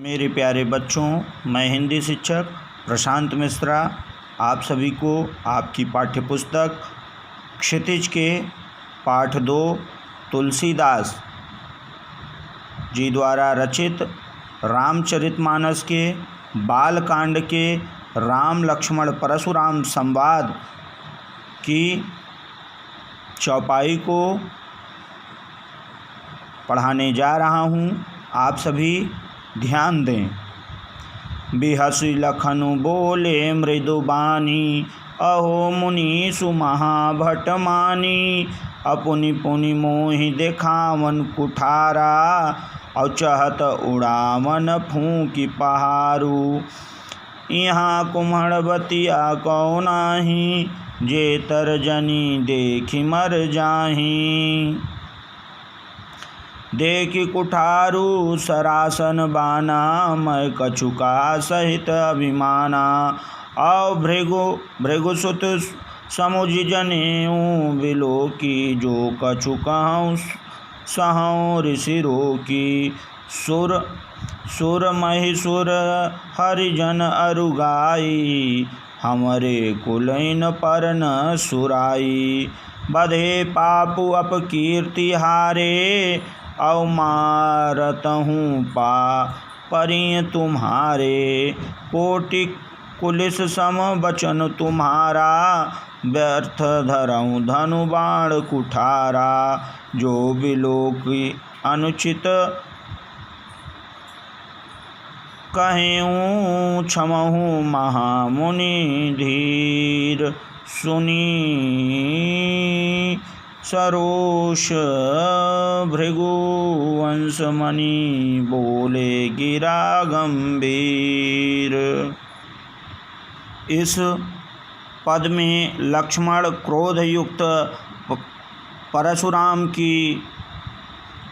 मेरे प्यारे बच्चों, मैं हिंदी शिक्षक प्रशांत मिश्रा आप सभी को आपकी पाठ्यपुस्तक क्षितिज के पाठ 2 तुलसीदास जी द्वारा रचित रामचरितमानस के बालकांड के राम लक्ष्मण परशुराम संवाद की चौपाई को पढ़ाने जा रहा हूँ। आप सभी ध्यान दें। बिहसि लखनु बोले मृदुबानी, अहो मुनीसु महाभट मानी। अपुनि पुनि मोहि देखावन कुठारा, और चहत उड़ावन फूंकी पहारू। यहाँ कुम्हड़बतिया कौ नाही, जे तर्जनी देखि मर जाही। देखि कुठारू सरासन बाना, मैं कछुका सहित अभिमाना। और भृगुसुत समुझ जनेऊ बिलोकी, जो कछु कहूँ सहूँ ऋषि रोकी। सुर महिषुर हरिजन अरुगाई, हमरे कुलैन पर न सुराई। बधे पापु अपकीर्ति हारे, अवमारत हूँ परिय तुम्हारे। कोटि कुलिस सम बचन तुम्हारा, व्यर्थ धरऊँ धनु बाण कुठारा। जो बिलोकी अनुचित कहेऊँ, क्षमहु महामुनि धीर। सुनी सरोष भृगुवंशमणि, बोले गिरा गंभीर। इस पद में लक्ष्मण क्रोध युक्त परशुराम की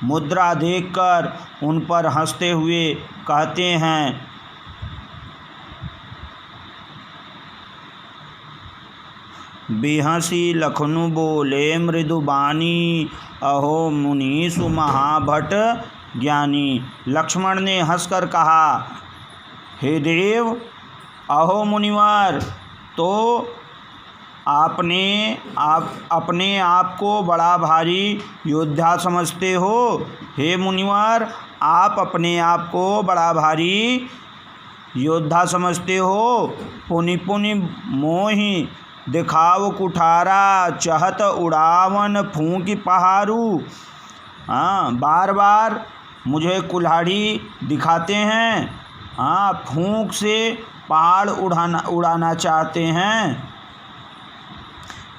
मुद्रा देखकर उन पर हंसते हुए कहते हैं, बिहसी लखनु बोले मृदुबानी, अहो मुनीसु महाभट ज्ञानी। लक्ष्मण ने हंसकर कहा, हे देव, अहो मुनिवर, तो अपने आप को बड़ा भारी योद्धा समझते हो। हे मुनिवर, आप अपने आप को बड़ा भारी योद्धा समझते हो। पुनि पुनि मोहि दिखाव कुठारा, चहत उड़ावन फूंकी पहारू। बार बार मुझे कुल्हाड़ी दिखाते हैं, फूंक से पहाड़ उड़ाना चाहते हैं।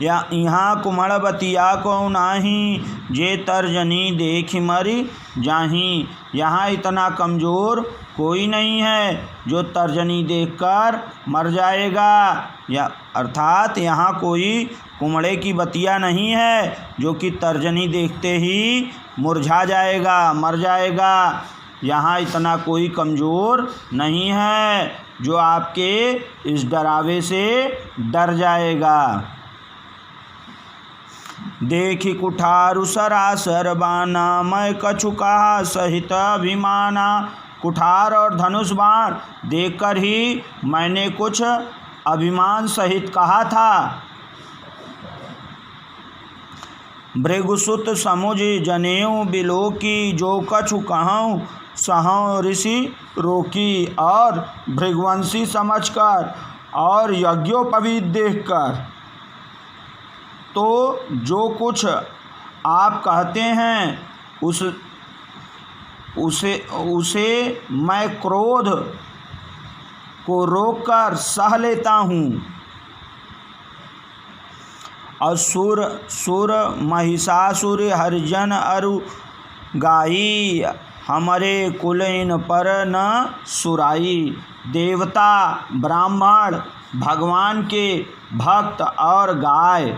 या यहाँ कुम्हड़बतिया को नाही, जे तर्जनी देखि मरि जाही। यहाँ इतना कमज़ोर कोई नहीं है जो तर्जनी देखकर मर जाएगा। या अर्थात यहाँ कोई कुम्हड़े की बतिया नहीं है जो कि तर्जनी देखते ही मुरझा जाएगा, मर जाएगा। यहाँ इतना कोई कमज़ोर नहीं है जो आपके इस डरावे से डर जाएगा। देखि कुठारु सरासर बाना, मैं कछु कहा सहित अभिमाना। कुठार और धनुष बाण देखकर ही मैंने कुछ अभिमान सहित कहा था। भृगुसुत समुझ जनेऊ बिलोकी, जो कछु कहूँ सहूँ ऋषि रोकी। और भृगुवंशी समझकर और यज्ञोपवीत देखकर, तो जो कुछ आप कहते हैं उसे मैं क्रोध को रोककर सह लेता हूँ। सुर महिषासुर हरिजन अरु गाई, हमरे कुलैन पर न सुराई। देवता, ब्राह्मण, भगवान के भक्त और गाय,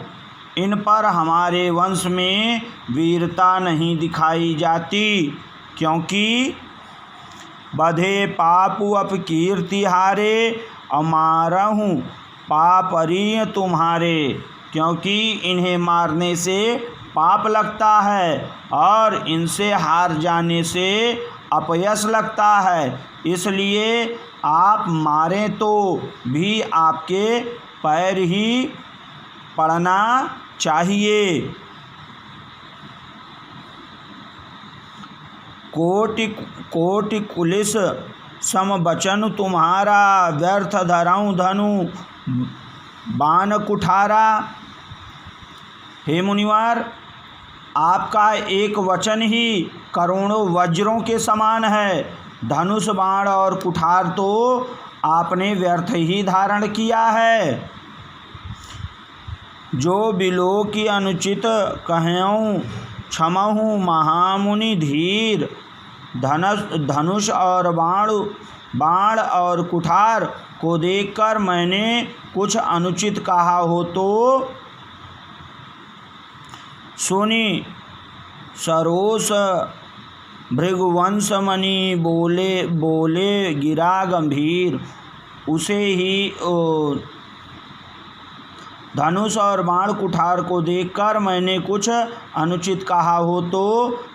इन पर हमारे वंश में वीरता नहीं दिखाई जाती, क्योंकि बधे पापु अपकीर्ति हारे, अमारहूँ पापरिय तुम्हारे। क्योंकि इन्हें मारने से पाप लगता है और इनसे हार जाने से अपयश लगता है। इसलिए आप मारें तो भी आपके पैर ही पड़ना चाहिए। कोटि कोटि कुलिस सम बचन तुम्हारा, व्यर्थ धरऊँ धनु बाण कुठारा। हे मुनिवर, आपका एक वचन ही करोड़ों वज्रों के समान है। धनुष बाण और कुठार तो आपने व्यर्थ ही धारण किया है। जो बिलो की अनुचित कहऊँ क्षमहु महामुनि धीर। धनुष और बाण और कुठार को देखकर मैंने कुछ अनुचित कहा हो तो सुनी। सरोस भृगुवंश मणि बोले गिरा गंभीर। उसे ही धनुष और बाण कुठार को देखकर मैंने कुछ अनुचित कहा हो तो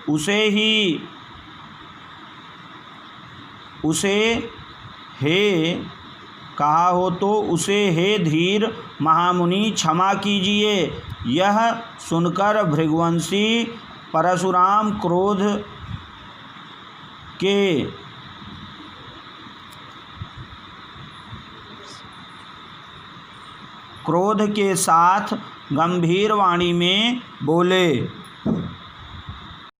उसे हे धीर महामुनि क्षमा कीजिए। यह सुनकर भृगुवंशी परशुराम क्रोध के साथ गंभीर वाणी में बोले।